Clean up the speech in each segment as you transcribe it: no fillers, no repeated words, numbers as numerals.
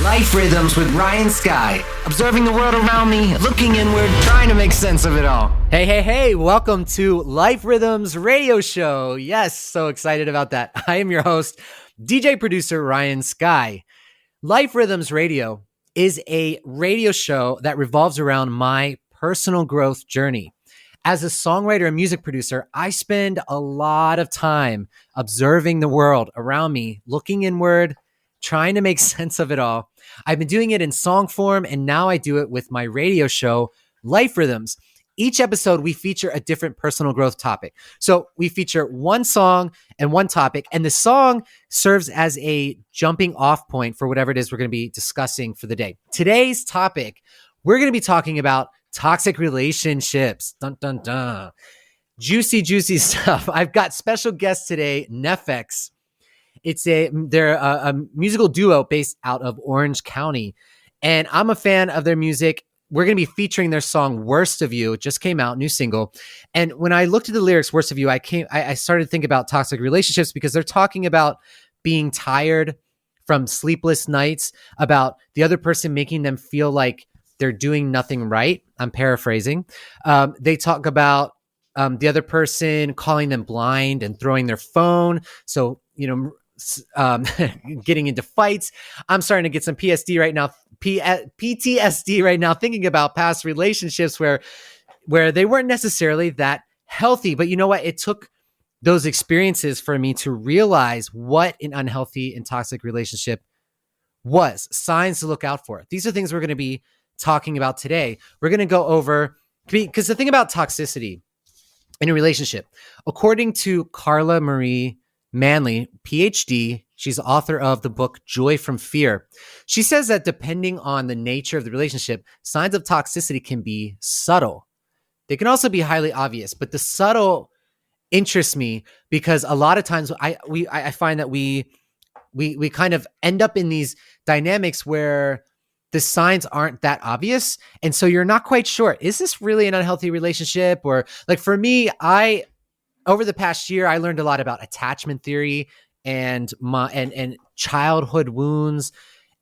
Life Rhythms with Ryan Skyy. Observing the world around me, looking inward, trying to make sense of it all. Hey, welcome to Life Rhythms Radio Show. Yes, so excited about that. I am your host, DJ producer Ryan Skyy. Life Rhythms Radio is a radio show that revolves around my personal growth journey. As a songwriter and music producer, I spend a lot of time observing the world around me, looking inward, trying to make sense of it all. I've been doing it in song form, and now I do it with my radio show, Life Rhythms. Each episode, we feature a different personal growth topic. So we feature one song and one topic, and the song serves as a jumping off point for whatever it is we're going to be discussing for the day. Today's topic, we're going to be talking about toxic relationships. Dun, dun, dun. Juicy stuff. I've got special guests today, Neffex. They're a musical duo based out of Orange County, and I'm a fan of their music. We're going to be featuring their song "Worst of You." It just came out, new single. And when I looked at the lyrics, "Worst of You," I started to think about toxic relationships because they're talking about being tired from sleepless nights, about the other person making them feel like they're doing nothing right. I'm paraphrasing. They talk about the other person calling them blind and throwing their phone. So, getting into fights. I'm starting to get some PTSD right now, thinking about past relationships where they weren't necessarily that healthy. But you know what? It took those experiences for me to realize what an unhealthy and toxic relationship was. Signs to look out for. These are things we're going to be talking about today. We're going to go over, because the thing about toxicity in a relationship, according to Carla Marie Manley, PhD, she's author of the book Joy from Fear. She says that depending on the nature of the relationship, signs of toxicity can be subtle. They can also be highly obvious, but the subtle interests me because a lot of times I find that we kind of end up in these dynamics where the signs aren't that obvious. And so you're not quite sure, is this really an unhealthy relationship? Or like for me, over the past year, I learned a lot about attachment theory and childhood wounds.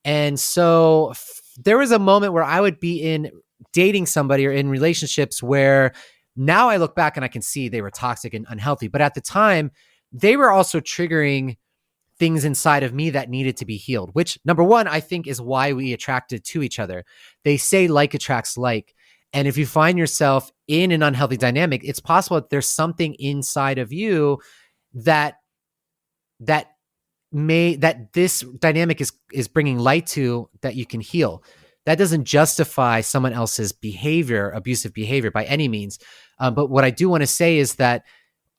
And so there was a moment where I would be in dating somebody or in relationships where now I look back and I can see they were toxic and unhealthy. But at the time, they were also triggering things inside of me that needed to be healed, which number one, I think is why we attracted to each other. They say like attracts like. And if you find yourself in an unhealthy dynamic, it's possible that there's something inside of you that this dynamic is bringing light to, that you can heal. That doesn't justify someone else's behavior, abusive behavior by any means. But what I do want to say is that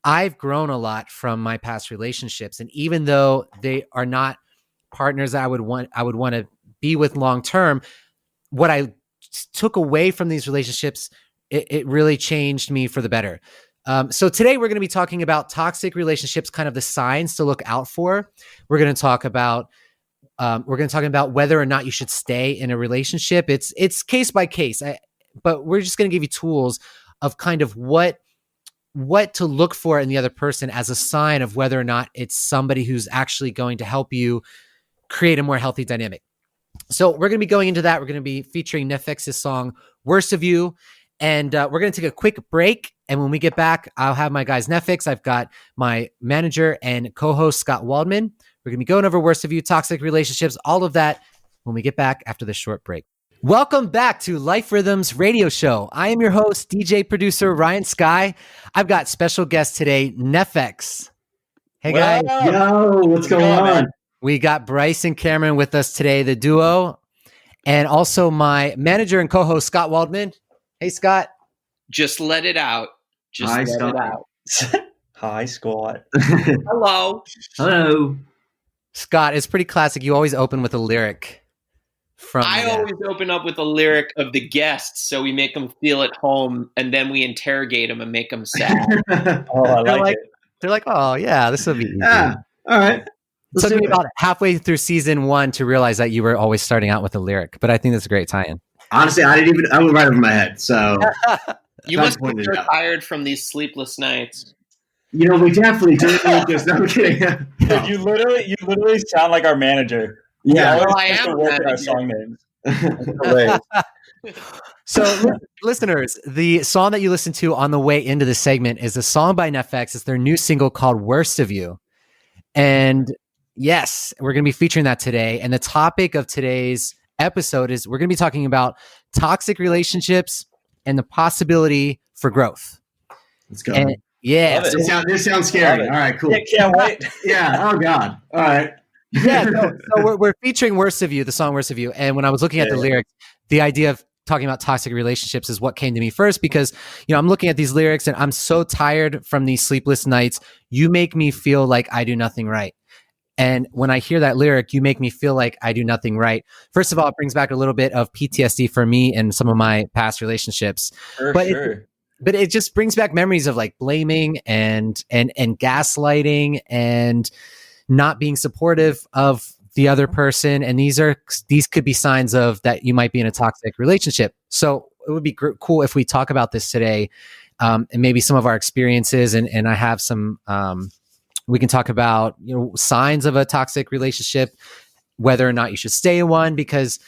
I've grown a lot from my past relationships. And even though they are not partners that I would want to be with long term, what I took away from these relationships, it really changed me for the better. So today we're going to be talking about toxic relationships, kind of the signs to look out for. We're going to talk about whether or not you should stay in a relationship. It's case by case, but we're just going to give you tools of kind of what to look for in the other person as a sign of whether or not it's somebody who's actually going to help you create a more healthy dynamic. So we're going to be going into that. We're going to be featuring Neffex's song, Worst of You. And we're going to take a quick break. And when we get back, I'll have my guys Neffex. I've got my manager and co-host, Scott Waldman. We're going to be going over Worst of You, toxic relationships, all of that when we get back after this short break. Welcome back to Life Rhythms Radio Show. I am your host, DJ producer Ryan Skyy. I've got special guest today, Neffex. Hey, guys. Yo, what's going on? We got Bryce and Cameron with us today, the duo, and also my manager and co-host, Scott Waldman. Hey, Scott. Just let it out. Hi, Scott. Hi, Scott. Hello. Hello. Scott, it's pretty classic. You always open with a lyric. I always open up with a lyric of the guests, so we make them feel at home, and then we interrogate them and make them sad. Oh, I like it. They're like, oh, yeah, this will be easy. Yeah. All right. It took me about halfway through season 1 to realize that you were always starting out with a lyric, but I think that's a great tie-in. Honestly, I went right over my head. So you must be so tired from these sleepless nights. We definitely do. I'm kidding. You literally sound like our manager. Yeah. Well, I I am am work in our manager. song names. That's hilarious. So, listeners, the song that you listen to on the way into the segment is a song by Neffex. It's their new single called Worst of You. And yes, we're going to be featuring that today. And the topic of today's episode is we're going to be talking about toxic relationships and the possibility for growth. Let's go. And yeah. Love it. This sounds scary. All right, cool. Yeah, can't wait. Yeah. Oh God. All right. Yeah, so we're featuring Worst of You, the song Worst of You. And when I was looking at the lyrics, the idea of talking about toxic relationships is what came to me first, because, you know, I'm looking at these lyrics and I'm so tired from these sleepless nights. You make me feel like I do nothing right. And when I hear that lyric, you make me feel like I do nothing right. First of all, it brings back a little bit of PTSD for me and some of my past relationships. For sure. But it just brings back memories of like blaming and gaslighting and not being supportive of the other person. And these could be signs of that you might be in a toxic relationship. So it would be cool if we talk about this today, and maybe some of our experiences. And I have some, we can talk about, you know, signs of a toxic relationship, whether or not you should stay in one, because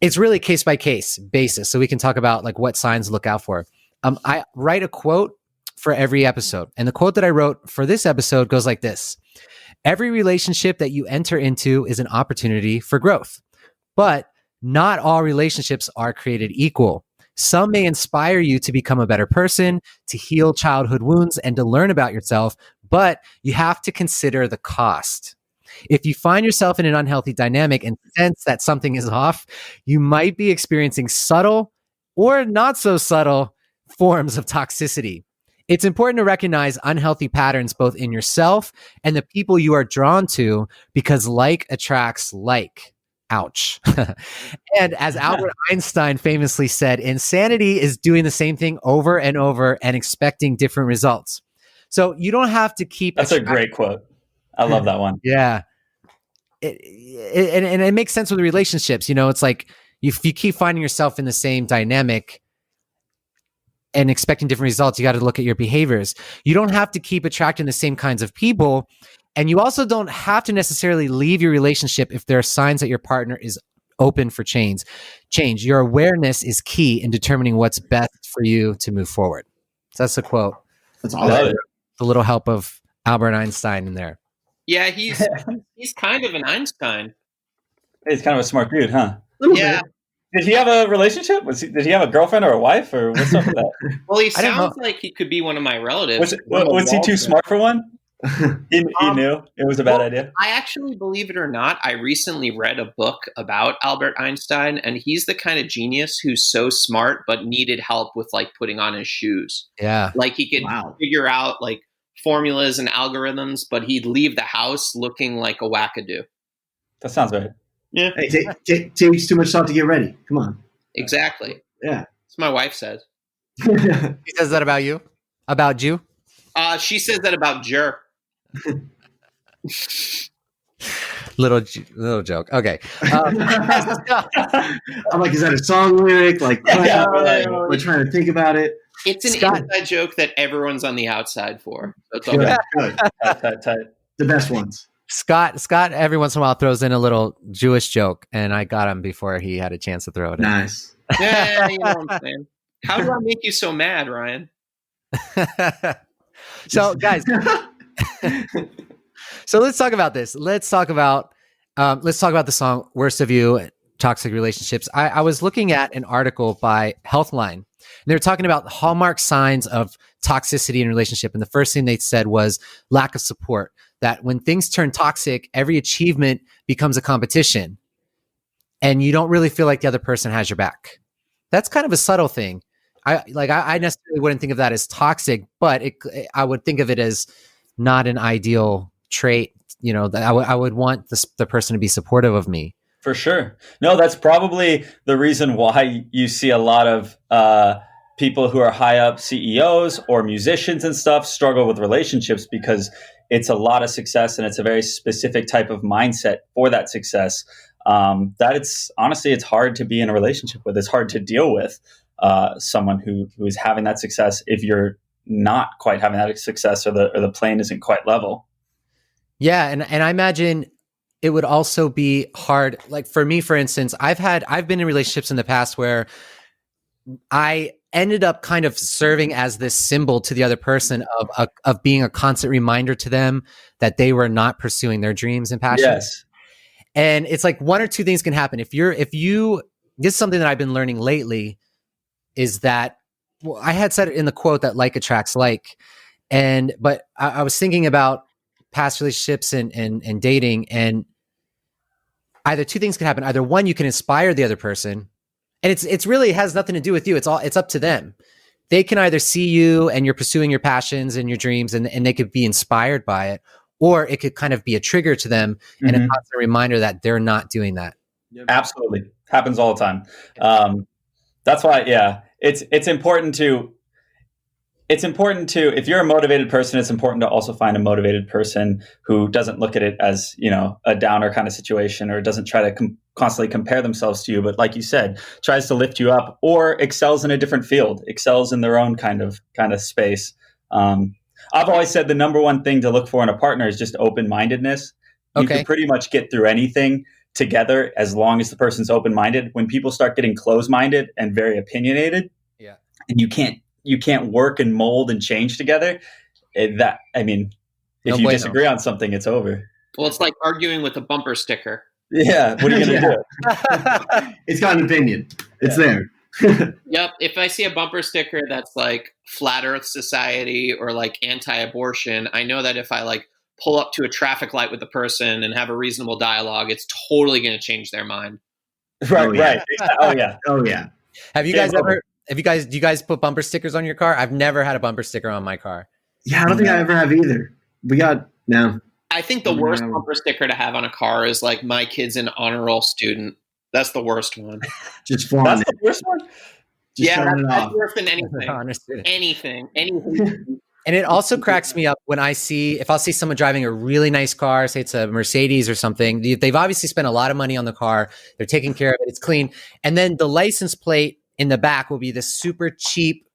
it's really case by case basis. So we can talk about like what signs to look out for. I write a quote for every episode. And the quote that I wrote for this episode goes like this: every relationship that you enter into is an opportunity for growth, but not all relationships are created equal. Some may inspire you to become a better person, to heal childhood wounds, and to learn about yourself, but you have to consider the cost. If you find yourself in an unhealthy dynamic and sense that something is off, you might be experiencing subtle or not so subtle forms of toxicity. It's important to recognize unhealthy patterns both in yourself and the people you are drawn to, because like attracts like. Ouch. And as Albert Einstein famously said, insanity is doing the same thing over and over and expecting different results. So you don't have to keep... That's a great quote. I love that one. Yeah. And it makes sense with relationships. You know, it's like if you keep finding yourself in the same dynamic and expecting different results, you got to look at your behaviors. You don't have to keep attracting the same kinds of people. And you also don't have to necessarily leave your relationship if there are signs that your partner is open for change. Your awareness is key in determining what's best for you to move forward. So that's the quote. That's all. The little help of Albert Einstein in there. Yeah, he's kind of an Einstein. He's kind of a smart dude, huh? Yeah. Did he have a relationship? Did he have a girlfriend or a wife, or what's up with that? Well, he sounds like he could be one of my relatives. Was he too smart for one? He knew it was a bad idea. I actually, believe it or not, I recently read a book about Albert Einstein, and he's the kind of genius who's so smart but needed help with like putting on his shoes. Yeah. Like he could figure out like formulas and algorithms, but he'd leave the house looking like a wackadoo. That sounds right. Yeah. Hey, takes too much thought to get ready. Come on. Exactly. Yeah. That's what my wife says. He says that about you? About you? She says that about Jer. little joke. Okay. I'm like, is that a song lyric? Like, we're trying to think about it. It's an inside joke that everyone's on the outside for. That's all. Good. Tight. The best ones. Scott every once in a while throws in a little Jewish joke, and I got him before he had a chance to throw it in. Nice. Yeah, you know what I'm saying. How do I make you so mad, Ryan? So, guys, so let's talk about this. Let's talk about the song "Worst of You," toxic relationships. I was looking at an article by Healthline, and they were talking about hallmark signs of toxicity in a relationship. And the first thing they said was lack of support. That when things turn toxic, every achievement becomes a competition, and you don't really feel like the other person has your back. That's kind of a subtle thing. I necessarily wouldn't think of that as toxic, but I would think of it as not an ideal trait. You know, that I would want the person to be supportive of me. For sure. No, that's probably the reason why you see a lot of people who are high up CEOs or musicians and stuff struggle with relationships, because it's a lot of success and it's a very specific type of mindset for that success. That it's hard to be in a relationship with. It's hard to deal with someone who is having that success if you're not quite having that success, or the plane isn't quite level. Yeah, and I imagine it would also be hard. Like for me, for instance, I've been in relationships in the past where I ended up kind of serving as this symbol to the other person of being a constant reminder to them that they were not pursuing their dreams and passions. Yes. And it's like one or two things can happen. This is something that I've been learning lately, is that, well, I had said it in the quote that like attracts like. But I was thinking about past relationships and dating, and either two things can happen. Either one, you can inspire the other person, and it's really has nothing to do with you. It's up to them. They can either see you and you're pursuing your passions and your dreams, and they could be inspired by it, or it could kind of be a trigger to them and a constant reminder that they're not doing that. Absolutely. Happens all the time. That's why, yeah, it's important to, if you're a motivated person, it's important to also find a motivated person who doesn't look at it as, a downer kind of situation, or doesn't try to constantly compare themselves to you. But like you said, tries to lift you up, or excels in a different field, excels in their own kind of space. I've always said the number one thing to look for in a partner is just open-mindedness. You can pretty much get through anything together as long as the person's open-minded. When people start getting closed-minded and very opinionated, and you can't work and mold and change together, if you disagree on something, it's over. Well, it's like arguing with a bumper sticker. Yeah, what are you going to do? It's got an opinion. It's there. Yep. If I see a bumper sticker that's like Flat Earth Society or like anti-abortion, I know that if I like pull up to a traffic light with the person and have a reasonable dialogue, it's totally going to change their mind. Right. Oh yeah. Do you guys put bumper stickers on your car? I've never had a bumper sticker on my car. Yeah, I don't think I ever have either. I think the worst bumper sticker to have on a car is like, my kid's an honor roll student. That's the worst one. Just flying. That's the worst one? That's worse than anything. Anything. And it also cracks me up when if I'll see someone driving a really nice car, say it's a Mercedes or something, they've obviously spent a lot of money on the car. They're taking care of it. It's clean. And then the license plate in the back will be this super cheap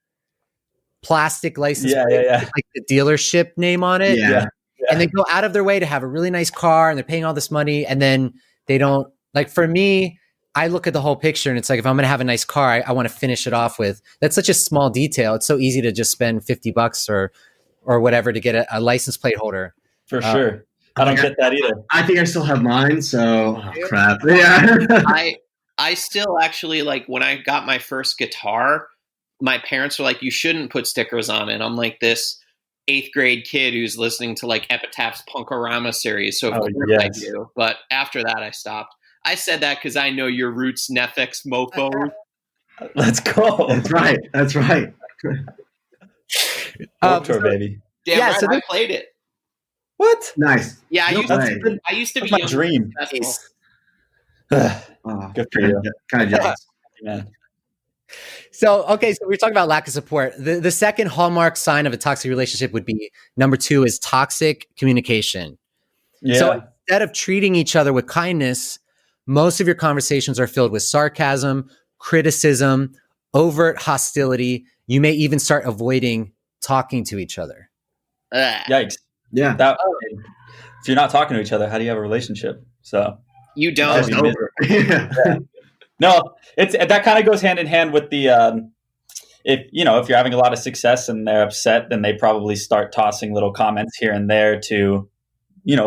plastic license plate with like the dealership name on it. Yeah. And they go out of their way to have a really nice car, and they're paying all this money, and then they don't, like, for me, I look at the whole picture, and it's like, if I'm going to have a nice car, I want to finish it off with, that's such a small detail. It's so easy to just spend $50 or whatever to get a license plate holder. For sure. I don't get that either. I think I still have mine, so crap. Yeah. I still actually, like, when I got my first guitar, my parents were like, you shouldn't put stickers on it. I'm like this 8th grade kid who's listening to like Epitaph's Punkorama series. So of course I do. But after that, I stopped. I said that because I know your roots, Neffex mofo. Let's go. That's right. Tour, baby. Damn right, I played it. What? Nice. Yeah, I used to be my dream. Good for you. Kind of jealous. Yeah. So we're talking about lack of support. The second hallmark sign of a toxic relationship would be, number 2 is toxic communication. Yeah. So instead of treating each other with kindness, most of your conversations are filled with sarcasm, criticism, overt hostility. You may even start avoiding talking to each other. Yikes. Yeah. If you're not talking to each other, how do you have a relationship? So you don't. No, that kind of goes hand in hand with the if you're having a lot of success and they're upset, then they probably start tossing little comments here and there to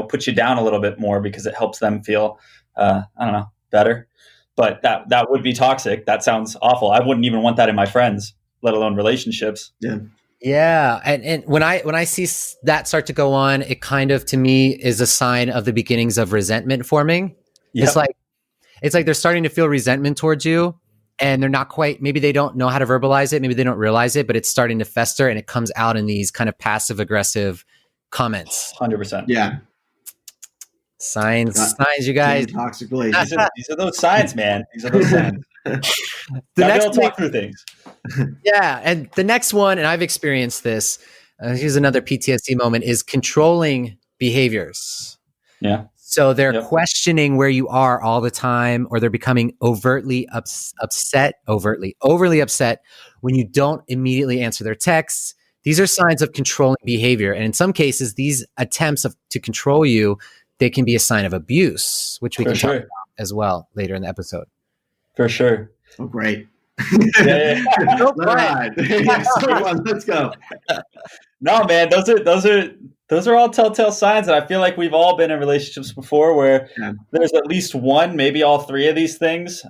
put you down a little bit more because it helps them feel better. But that would be toxic. That sounds awful. I wouldn't even want that in my friends, let alone relationships. Yeah. And when I see that start to go on, it kind of, to me, is a sign of the beginnings of resentment forming. Yep. It's like they're starting to feel resentment towards you, and they're not quite, maybe they don't know how to verbalize it. Maybe they don't realize it, but it's starting to fester, and it comes out in these kind of passive aggressive comments. 100%. Yeah. Signs, you guys. Toxic relations. These are those signs, man. These are those signs. They'll talk through things. Yeah. And the next one, and I've experienced this, here's another PTSD moment, is controlling behaviors. Yeah. So they're questioning where you are all the time, or they're becoming overly upset when you don't immediately answer their texts. These are signs of controlling behavior. And in some cases, these attempts to control you, they can be a sign of abuse, which we For can talk sure. about as well later in the episode. For sure. Oh, great. Yeah. All right. Yeah, so fun. Let's go. No, man, those are all telltale signs, and I feel like we've all been in relationships before where there's at least one, maybe all three of these things.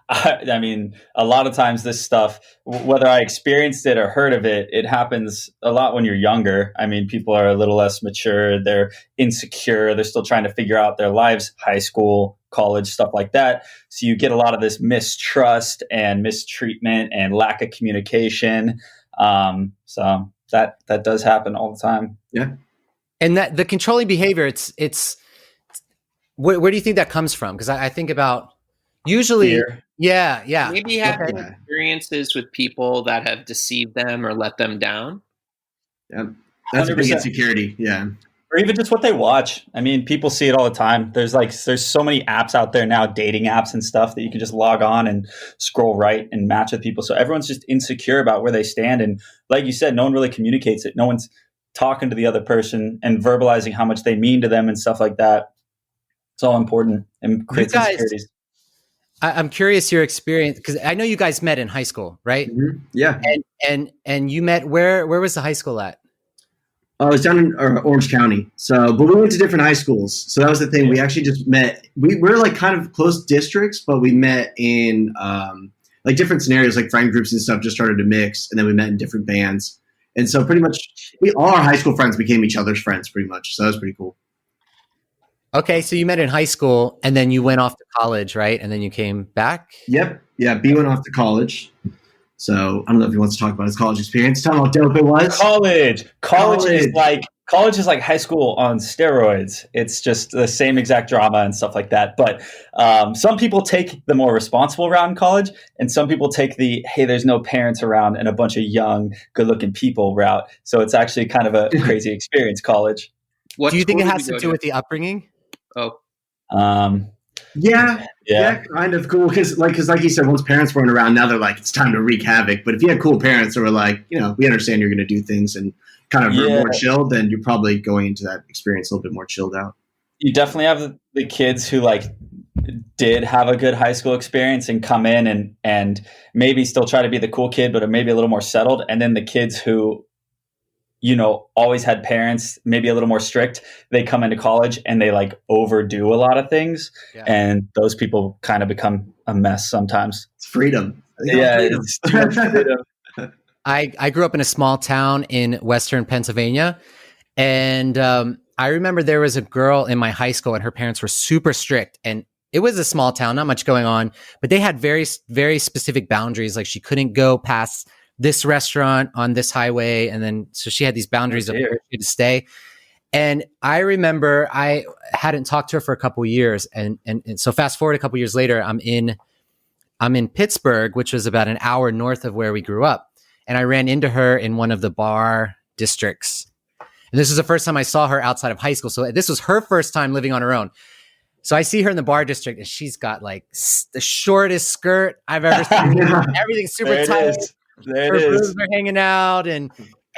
I mean, a lot of times this stuff, whether I experienced it or heard of it, it happens a lot when you're younger. I mean, people are a little less mature. They're insecure. They're still trying to figure out their lives, high school, college, stuff like that. So you get a lot of this mistrust and mistreatment and lack of communication. So that does happen all the time. Yeah. And that the controlling behavior, it's where do you think that comes from? Because I think about usually, Fear. yeah. Maybe have Okay. experiences with people that have deceived them or let them down. Yeah. That's a big 100%. insecurity. Yeah. Or even just what they watch. I mean, people see it all the time. There's so many apps out there now, dating apps and stuff, that you can just log on and scroll right and match with people. So everyone's just insecure about where they stand. And like you said, no one really communicates it. No one's talking to the other person and verbalizing how much they mean to them and stuff like that. It's all important and creates insecurities. I'm curious your experience, because I know you guys met in high school, right? Mm-hmm. Yeah. And you met where was the high school at? I was down in Orange County. But we went to different high schools. So that was the thing. We actually just met. We're like kind of close districts, but we met in like different scenarios, like friend groups and stuff just started to mix. And then we met in different bands. And so pretty much all our high school friends became each other's friends pretty much. So that was pretty cool. Okay, so you met in high school and then you went off to college, right? And then you came back? Yep. Yeah. B went off to college. So I don't know if he wants to talk about his college experience. Tell him how dope it was. College is like high school on steroids. It's just the same exact drama and stuff like that. But some people take the more responsible route in college, and some people take the, hey, there's no parents around and a bunch of young, good-looking people route. So it's actually kind of a crazy experience, college. What Do you think it school has did you to go do with the upbringing? Oh, Yeah, kind of cool. Because like you said, once parents weren't around, now they're like, it's time to wreak havoc. But if you had cool parents that were like, we understand you're going to do things and kind of more chilled, then you're probably going into that experience a little bit more chilled out. You definitely have the kids who did have a good high school experience and come in and maybe still try to be the cool kid, but are maybe a little more settled. And then the kids who, always had parents, maybe a little more strict, they come into college and they overdo a lot of things. Yeah. And those people kind of become a mess sometimes. It's freedom. It's too much freedom. I grew up in a small town in Western Pennsylvania. And I remember there was a girl in my high school and her parents were super strict. And it was a small town, not much going on, but they had very, very specific boundaries. Like she couldn't go past this restaurant on this highway. And then, so she had these boundaries of where she had to stay. And I remember I hadn't talked to her for a couple of years. And so fast forward a couple of years later, I'm in Pittsburgh, which was about an hour north of where we grew up. And I ran into her in one of the bar districts. And this was the first time I saw her outside of high school. So this was her first time living on her own. So I see her in the bar district and she's got the shortest skirt I've ever seen. Everything's super tight. Her boobs are hanging out, and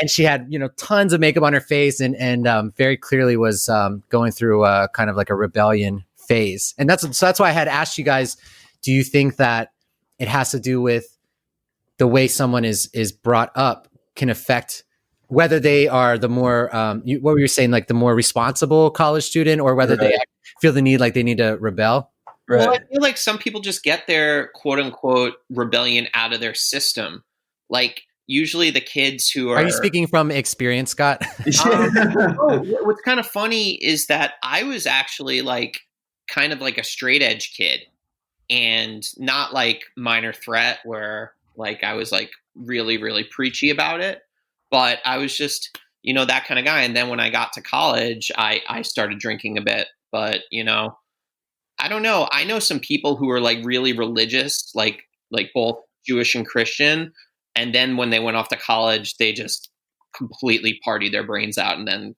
she had tons of makeup on her face, and very clearly was going through kind of like a rebellion phase. And that's why I had asked you guys: do you think that it has to do with the way someone is brought up can affect whether they are the more what were you saying, like the more responsible college student, or whether they feel the need they need to rebel? Right. Well, I feel like some people just get their quote unquote rebellion out of their system. Like usually the kids who are... Are you speaking from experience, Scott? What's kind of funny is that I was actually kind of like a straight edge kid, and not like Minor Threat where I was really, really preachy about it, but I was just, that kind of guy. And then when I got to college, I started drinking a bit, but I don't know. I know some people who are really religious, like both Jewish and Christian. And then when they went off to college, they just completely partied their brains out. And then,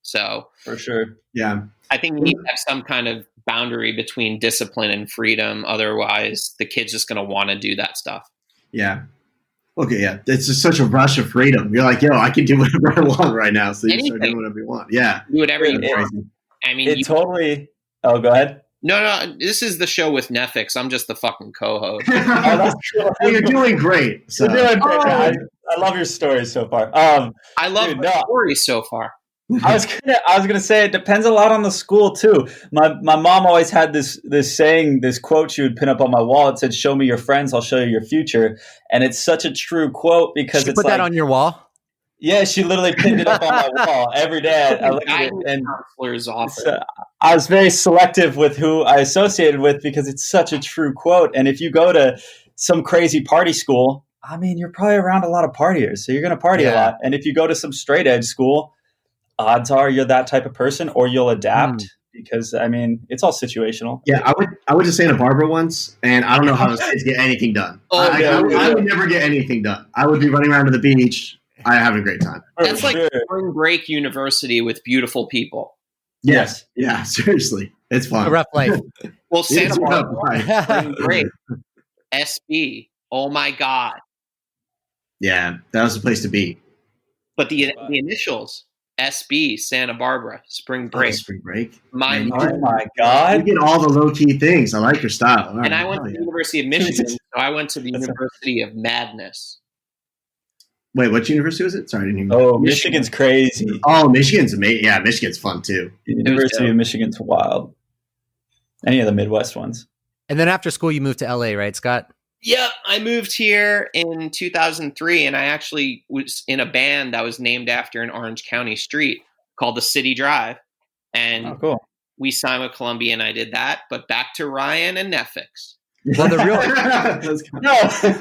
so for sure. Yeah. I think you need to have some kind of boundary between discipline and freedom. Otherwise, the kid's just going to want to do that stuff. Yeah. Okay, yeah, it's just such a rush of freedom. You're like, yo, I can do whatever I want right now. So you Anything. start doing whatever you want. Yeah, Do whatever you That's want. crazy. I mean, It totally. Oh, go ahead. no. This is the show with Neffex. I'm just the fucking co-host. Oh, that's true. Well, you're doing great. So. You're doing great. I love your story so far. I love Dude, the story so far. I was gonna say it depends a lot on the school too. My mom always had this saying, this quote she would pin up on my wall. It said, "Show me your friends, I'll show you your future." And it's such a true quote because Should it's put like, that on your wall. yeah, she literally pinned it up on my wall every day. I look at it, and Counselor's office. I was very selective with who I associated with because it's such a true quote. And if you go to some crazy party school, I mean, you're probably around a lot of partiers, so you're going to party a lot. And if you go to some straight edge school, odds are you're that type of person, or you'll adapt because, I mean, it's all situational. Yeah, I went to Santa Barbara once, and I don't know how those kids get anything done. I would never get anything done. I would be running around to the beach. I having a great time. That's like spring break university with beautiful people. Yes. Yeah, seriously. It's fun. A rough life. Well, Santa It's rough, Barbara, right. spring break, SB. Oh my God. Yeah, that was the place to be. But the initials, SB, Santa Barbara, spring break. Spring break. My Man, Oh my You God. get all the low key things. I like your style. All And right, I went hell to the yeah. University of Michigan, so I went to the University of Madness. Wait, what university was it? Sorry, I didn't even. Oh, Michigan's crazy. Oh, Michigan's amazing. Yeah, Michigan's fun too. University of Michigan's wild. Any of the Midwest ones. And then after school, you moved to LA, right, Scott? Yep, I moved here in 2003, and I actually was in a band that was named after an Orange County street called the City Drive. And Oh, cool. we signed with Columbia, and I did that. But back to Ryan and Neffex. Well, the real that's,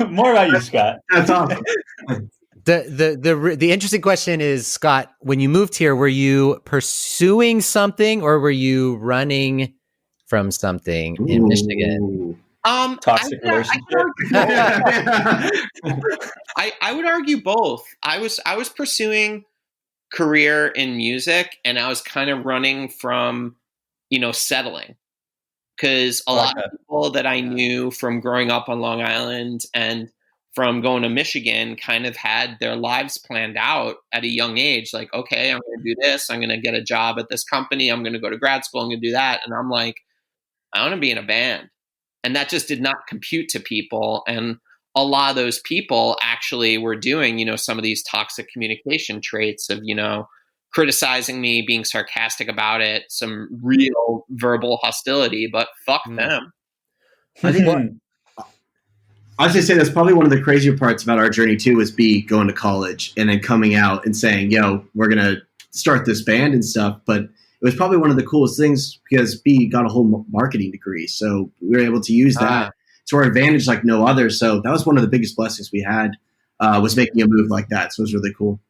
No, more about you, Scott. that's awesome. the interesting question is, Scott, when you moved here, were you pursuing something or were you running from something in Michigan? Toxic relationship. I would argue both. I was pursuing career in music, and I was kind of running from, settling, because a lot of people that I knew from growing up on Long Island and from going to Michigan kind of had their lives planned out at a young age. Like, okay, I'm going to do this. I'm going to get a job at this company. I'm going to go to grad school. I'm going to do that. And I'm like, I want to be in a band. And that just did not compute to people. And a lot of those people actually were doing, some of these toxic communication traits of, criticizing me, being sarcastic about it, some real verbal hostility, but fuck them. I think I was going to say that's probably one of the crazier parts about our journey too, was B, going to college and then coming out and saying, yo, we're going to start this band and stuff. But it was probably one of the coolest things because B got a whole marketing degree. So we were able to use that to our advantage like no other. So that was one of the biggest blessings we had, was making a move like that. So it was really cool.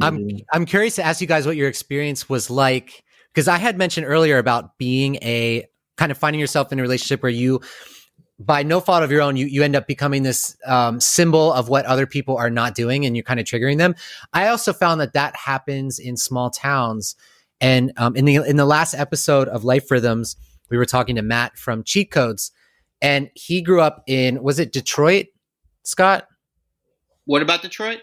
I'm curious to ask you guys what your experience was like, because I had mentioned earlier about being a kind of finding yourself in a relationship where you, by no fault of your own, you end up becoming this symbol of what other people are not doing, and you're kind of triggering them. I also found that happens in small towns. And in the last episode of Life Rhythms, we were talking to Matt from Cheat Codes, and he grew up in, was it Detroit, Scott? What about Detroit?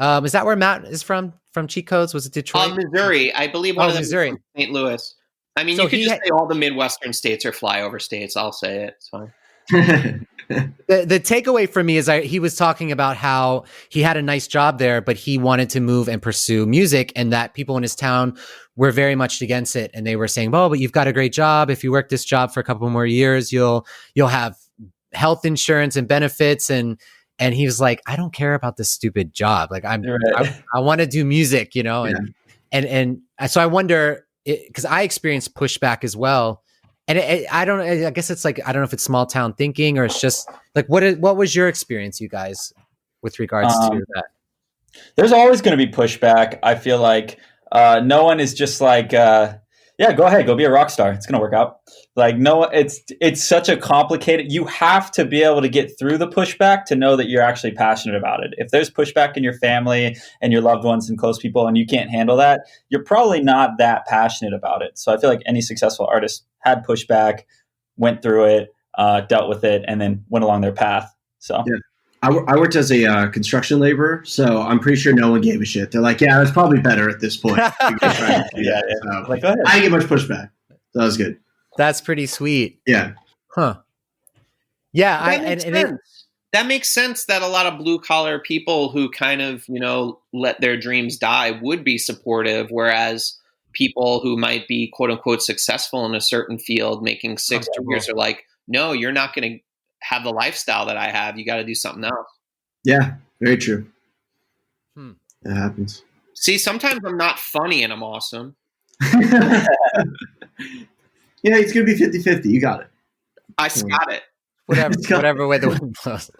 Is that where Matt is from Cheat Codes? Was it Detroit? Missouri. I believe one of them Missouri. is from St. Louis. I mean, So you could he just say all the Midwestern states are flyover states. I'll say it. It's fine. The takeaway for me is he was talking about how he had a nice job there, but he wanted to move and pursue music, and that people in his town were very much against it. And they were saying, "Oh, but you've got a great job. If you work this job for a couple more years, you'll have health insurance and benefits." And he was like, "I don't care about this stupid job. Like I want to do music, And so I wonder, because I experienced pushback as well. And I guess it's like, I don't know if it's small town thinking or it's just like, what was your experience, you guys, with regards to that? There's always going to be pushback. I feel like no one is just like, yeah, go ahead, go be a rock star. It's going to work out. Like, no, it's such a complicated, you have to be able to get through the pushback to know that you're actually passionate about it. If there's pushback in your family and your loved ones and close people and you can't handle that, you're probably not that passionate about it. So I feel like any successful artist had pushback, went through it, dealt with it, and then went along their path. So yeah. I worked as a construction laborer, so I'm pretty sure no one gave a shit. They're like, yeah, that's probably better at this point. Yeah. So, Like, go ahead. I didn't get much pushback. That was good. That's pretty sweet. Yeah. Huh. Yeah. That makes sense that a lot of blue collar people who kind of, let their dreams die would be supportive, whereas people who might be quote unquote successful in a certain field making six figures are like, no, you're not going to have the lifestyle that I have. You got to do something else. Yeah, very true. It happens. See, sometimes I'm not funny and I'm awesome. Yeah, it's going to be 50-50. You got it. I got it. Whatever way the wind blows.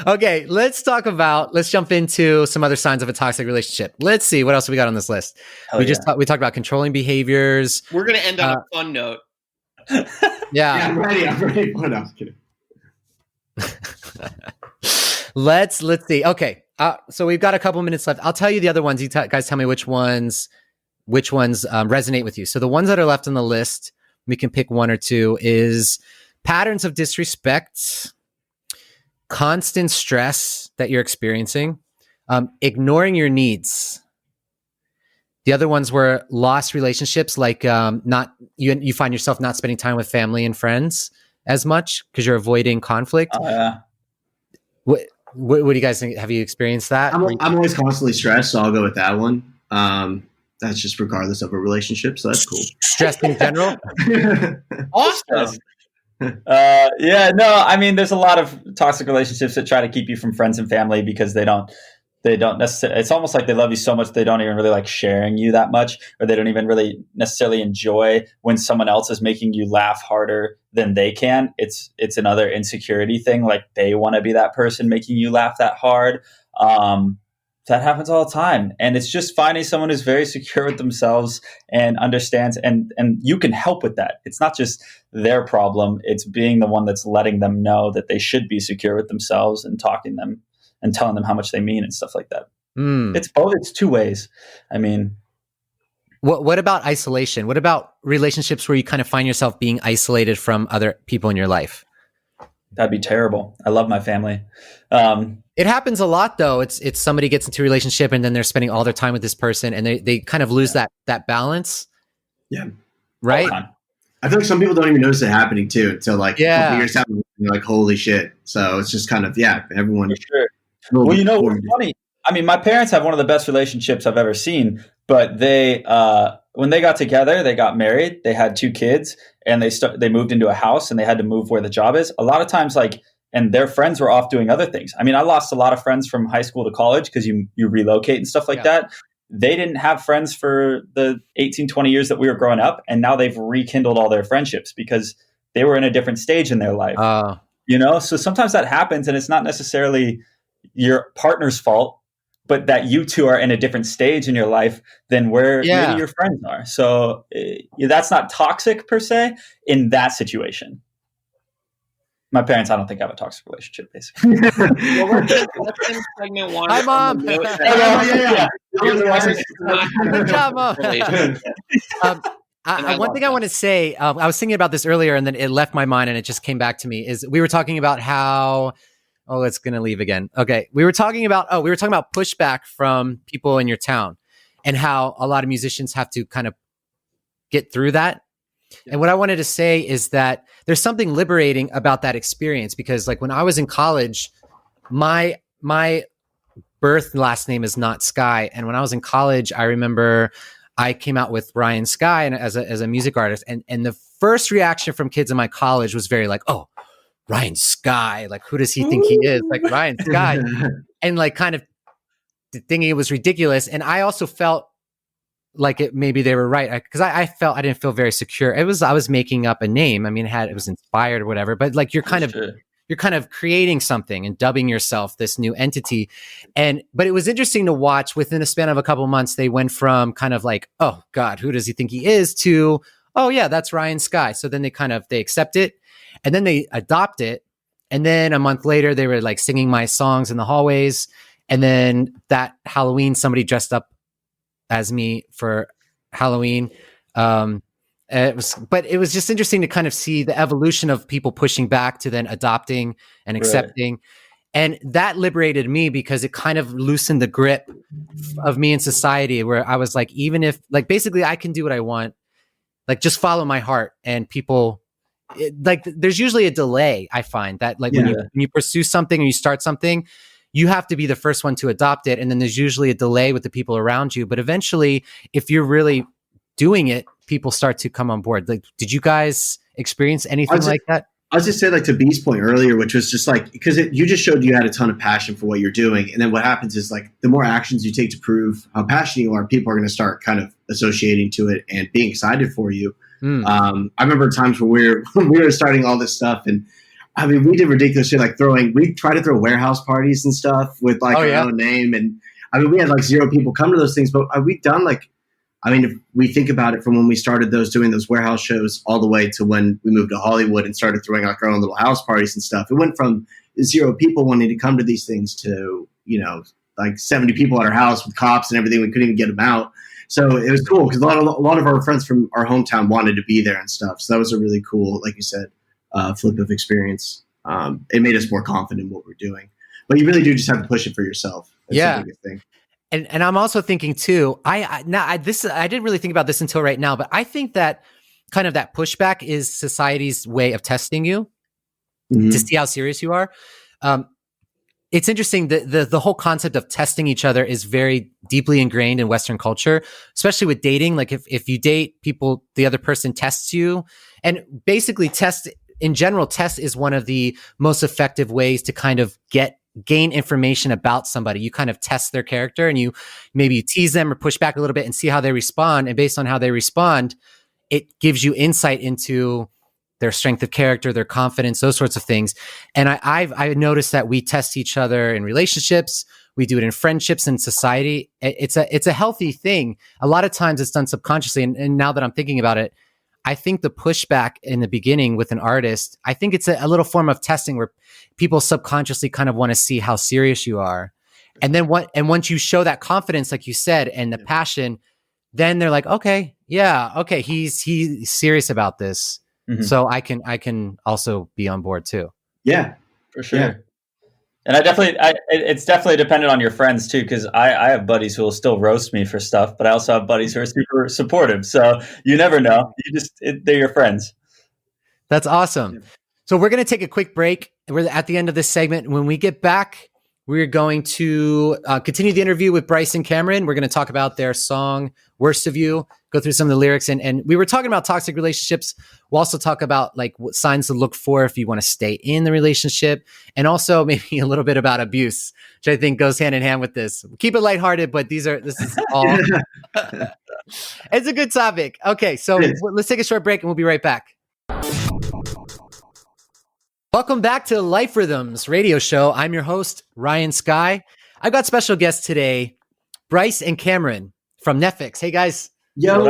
Okay, let's jump into some other signs of a toxic relationship. Let's see what else we got on this list. We talked about controlling behaviors. We're going to end on a fun note. Yeah, I'm ready. What else? Kidding. Let's see. Okay, so we've got a couple minutes left. I'll tell you the other ones. You guys tell me which ones resonate with you. So the ones that are left on the list, we can pick one or two, is patterns of disrespect, constant stress that you're experiencing, ignoring your needs. The other ones were lost relationships, like you find yourself not spending time with family and friends as much because you're avoiding conflict. Oh, yeah. What do you guys think? Have you experienced that? I'm always constantly stressed, so I'll go with that one. That's just regardless of a relationship, so that's cool. Stressed in general? Awesome. Yeah, no, I mean, there's a lot of toxic relationships that try to keep you from friends and family because they don't necessarily, it's almost like they love you so much they don't even really like sharing you that much, or they don't even really necessarily enjoy when someone else is making you laugh harder than they can. It's another insecurity thing. Like they want to be that person making you laugh that hard. That happens all the time. And it's just finding someone who's very secure with themselves and understands, and you can help with that. It's not just their problem. It's being the one that's letting them know that they should be secure with themselves and talking to them and telling them how much they mean and stuff like that. It's both. It's two ways. I mean, what about isolation? What about relationships where you kind of find yourself being isolated from other people in your life? That'd be terrible. I love my family. It happens a lot, though. It's somebody gets into a relationship and then they're spending all their time with this person and they kind of lose that balance. Yeah. Right? I feel like some people don't even notice it happening too until like a couple years happen. And you're like, holy shit. So it's just kind of, everyone. Sure. Well, you know, what's funny? I mean, my parents have one of the best relationships I've ever seen, but they, when they got together, they got married, they had 2 kids, and they moved into a house and they had to move where the job is. A lot of times, and their friends were off doing other things. I mean, I lost a lot of friends from high school to college because you relocate and stuff like that. They didn't have friends for the 18, 20 years that we were growing up. And now they've rekindled all their friendships because they were in a different stage in their life. So sometimes that happens and it's not necessarily your partner's fault, but that you two are in a different stage in your life than where maybe your friends are. So that's not toxic per se in that situation. My parents, I don't think have a toxic relationship, basically. Well, let's end segment 1. Hi, Mom. Good job, Mom. One thing I want to say, I was thinking about this earlier and then it left my mind and it just came back to me, is we were talking about how, it's going to leave again. Okay. We were talking about pushback from people in your town and how a lot of musicians have to kind of get through that. And what I wanted to say is that there's something liberating about that experience, because like when I was in college, my birth last name is not Skyy. And when I was in college, I remember I came out with Ryan Skyy and as a music artist. And the first reaction from kids in my college was very like, oh, Ryan Skyy, like, who does he think he is? Like Ryan Skyy. And like kind of thinking it was ridiculous. And I also felt like maybe they were right, because I didn't feel very secure. I was making up a name. I mean, it was inspired or whatever, but like you're kind of creating something and dubbing yourself this new entity. But it was interesting to watch. Within a span of a couple of months, they went from kind of like, oh God, who does he think he is, to, oh yeah, that's Ryan Skyy. So then they accept it and then they adopt it. And then a month later, they were like singing my songs in the hallways. And then that Halloween, somebody dressed up as me for Halloween. And But it was just interesting to kind of see the evolution of people pushing back to then adopting and accepting. And that liberated me because it kind of loosened the grip of me in society, where I was like, even if, like, basically I can do what I want, like, just follow my heart. And people, there's usually a delay. I find that, like, when you pursue something or you start something, you have to be the first one to adopt it. And then there's usually a delay with the people around you. But eventually, if you're really doing it, people start to come on board. Like, did you guys experience anything like that? I was just saying, like, to B's point earlier, which was just like, because you just showed you had a ton of passion for what you're doing. And then what happens is, like, the more actions you take to prove how passionate you are, people are going to start kind of associating to it and being excited for you. I remember times where we were starting all this stuff, and I mean, we did ridiculous shit, like we tried to throw warehouse parties and stuff with like our own name. And I mean, we had like 0 people come to those things, but we've done like, I mean, if we think about it from when we started doing those warehouse shows all the way to when we moved to Hollywood and started throwing like our own little house parties and stuff, it went from 0 people wanting to come to these things to, you know, like 70 people at our house with cops and everything. We couldn't even get them out. So it was cool because a lot of our friends from our hometown wanted to be there and stuff. So that was a really cool, like you said, flip of experience. It made us more confident in what we're doing. But you really do just have to push it for yourself. That's the biggest thing. And I'm also thinking too, I didn't really think about this until right now, but I think that kind of that pushback is society's way of testing you to see how serious you are. It's interesting that the whole concept of testing each other is very deeply ingrained in Western culture, especially with dating. Like if you date people, the other person tests you, and basically test is one of the most effective ways to kind of gain information about somebody. You kind of test their character, and you tease them or push back a little bit and see how they respond. And based on how they respond, it gives you insight into their strength of character, their confidence, those sorts of things. And I've noticed that we test each other in relationships. We do it in friendships and society. It's a healthy thing. A lot of times it's done subconsciously. And now that I'm thinking about it, I think the pushback in the beginning with an artist, I think it's a little form of testing where people subconsciously kind of want to see how serious you are. And then once you show that confidence, like you said, and the passion, then they're like, okay, he's serious about this. Mm-hmm. So I can also be on board too. Yeah, for sure. Yeah. And it's definitely dependent on your friends too, because I have buddies who will still roast me for stuff, but I also have buddies who are super supportive. So you never know. They're your friends. That's awesome. Yeah. So we're going to take a quick break. We're at the end of this segment. When we get back, we're going to continue the interview with Bryce and Cameron. We're going to talk about their song, Worst of You, go through some of the lyrics. And we were talking about toxic relationships. We'll also talk about like what signs to look for if you want to stay in the relationship, and also maybe a little bit about abuse, which I think goes hand in hand with this. Keep it lighthearted, but this is all, it's a good topic. Okay. So let's take a short break and we'll be right back. Welcome back to Life Rhythms radio show. I'm your host, Ryan Skyy. I've got special guests today, Bryce and Cameron from Neffex. Hey guys. Yo.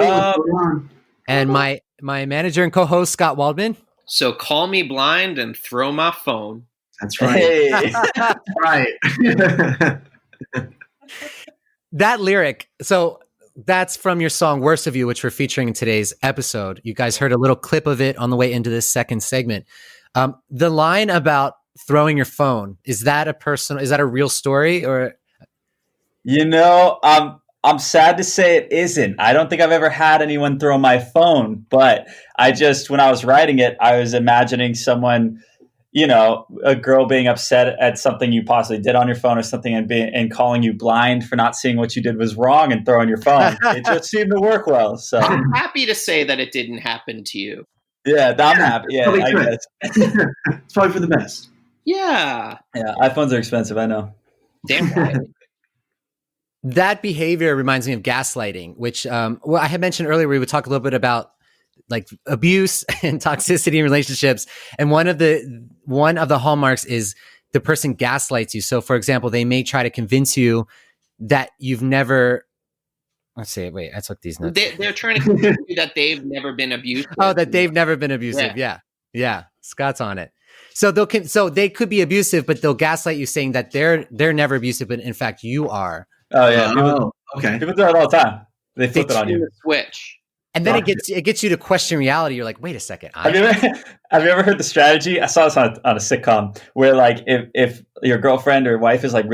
And my manager and co-host, Scott Waldman. So call me blind and throw my phone. That's right. Hey. That's right. That lyric. So that's from your song, Worst of You, which we're featuring in today's episode. You guys heard a little clip of it on the way into this second segment. The line about throwing your phone, is that a real story, or? You know, I'm sad to say it isn't. I don't think I've ever had anyone throw my phone, but when I was writing it, I was imagining someone, you know, a girl being upset at something you possibly did on your phone or something, and calling you blind for not seeing what you did was wrong and throwing your phone. It just seemed to work well. So I'm happy to say that it didn't happen to you. Yeah, I'm happy. Yeah, I guess. It's probably for the best. Yeah. Yeah, iPhones are expensive, I know. Damn right. That behavior reminds me of gaslighting, which I had mentioned earlier. We would talk a little bit about like abuse and toxicity in relationships. And one of the hallmarks is the person gaslights you. So for example, they may try to convince you that you've never, let's see, wait, I took these notes. They're trying to convince you that they've never been abusive. Oh, that they've never been abusive. Yeah. Scott's on it. So they could be abusive, but they'll gaslight you saying that they're never abusive, but in fact you are. Oh yeah. Okay. People do that all the time. They flip it on you. Switch. And then it gets you to question reality. You're like, wait a second. Have you ever heard the strategy? I saw this on a sitcom where like if your girlfriend or wife is like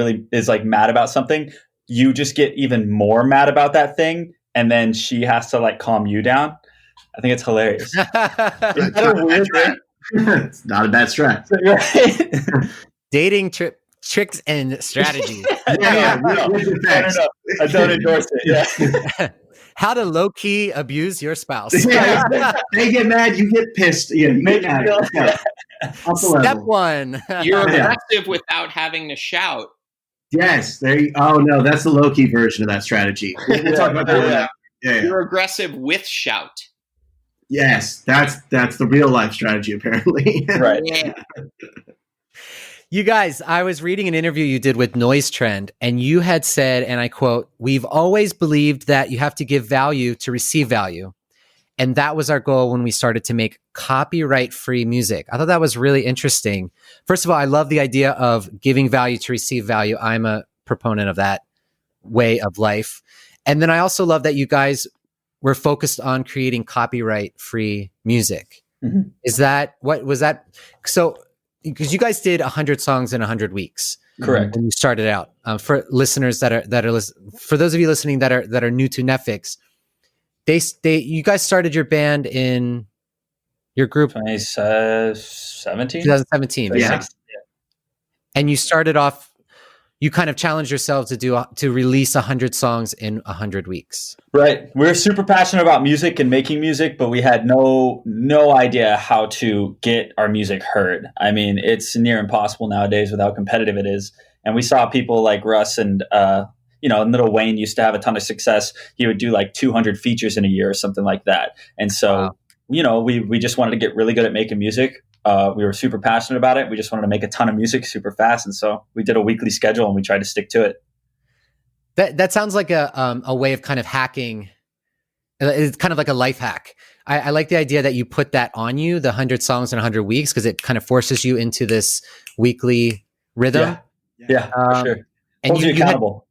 mad about something, you just get even more mad about that thing, and then she has to like calm you down. I think it's hilarious. Is that a weird thing? It's not a bad strat. Right? Dating tricks and strategies. Yeah. I don't endorse it. Yeah. How to low key abuse your spouse. They get mad, you get pissed. Yeah, you get mad. Step one. You're aggressive without having to shout. Yes. Oh no, that's the low key version of that strategy. We'll talk about that one now. Yeah. You're aggressive with shout. Yes, that's the real life strategy apparently. Right. Yeah. You guys, I was reading an interview you did with Noise Trend, and you had said, and I quote, "We've always believed that you have to give value to receive value. And that was our goal when we started to make copyright-free music." I thought that was really interesting. First of all, I love the idea of giving value to receive value. I'm a proponent of that way of life. And then I also love that you guys were focused on creating copyright-free music. Mm-hmm. Is that, what was that? So, because you guys did 100 songs in 100 weeks. Correct. When you started out. For listeners for those of you listening that are new to Neffex, you guys started your band in your group 2017. 2017. Yeah. And you started off, you kind of challenged yourselves to release 100 songs in 100 weeks. Right. We're super passionate about music and making music, but we had no idea how to get our music heard. I mean, it's near impossible nowadays with how competitive it is. And we saw people like Russ and Little Wayne used to have a ton of success. He would do like 200 features in a year or something like that. And so, we just wanted to get really good at making music. We were super passionate about it. We just wanted to make a ton of music super fast. And so we did a weekly schedule and we tried to stick to it. That sounds like a way of kind of hacking. It's kind of like a life hack. I like the idea that you put that on you, the 100 songs in 100 weeks, because it kind of forces you into this weekly rhythm. Yeah, for sure. And Holds you accountable.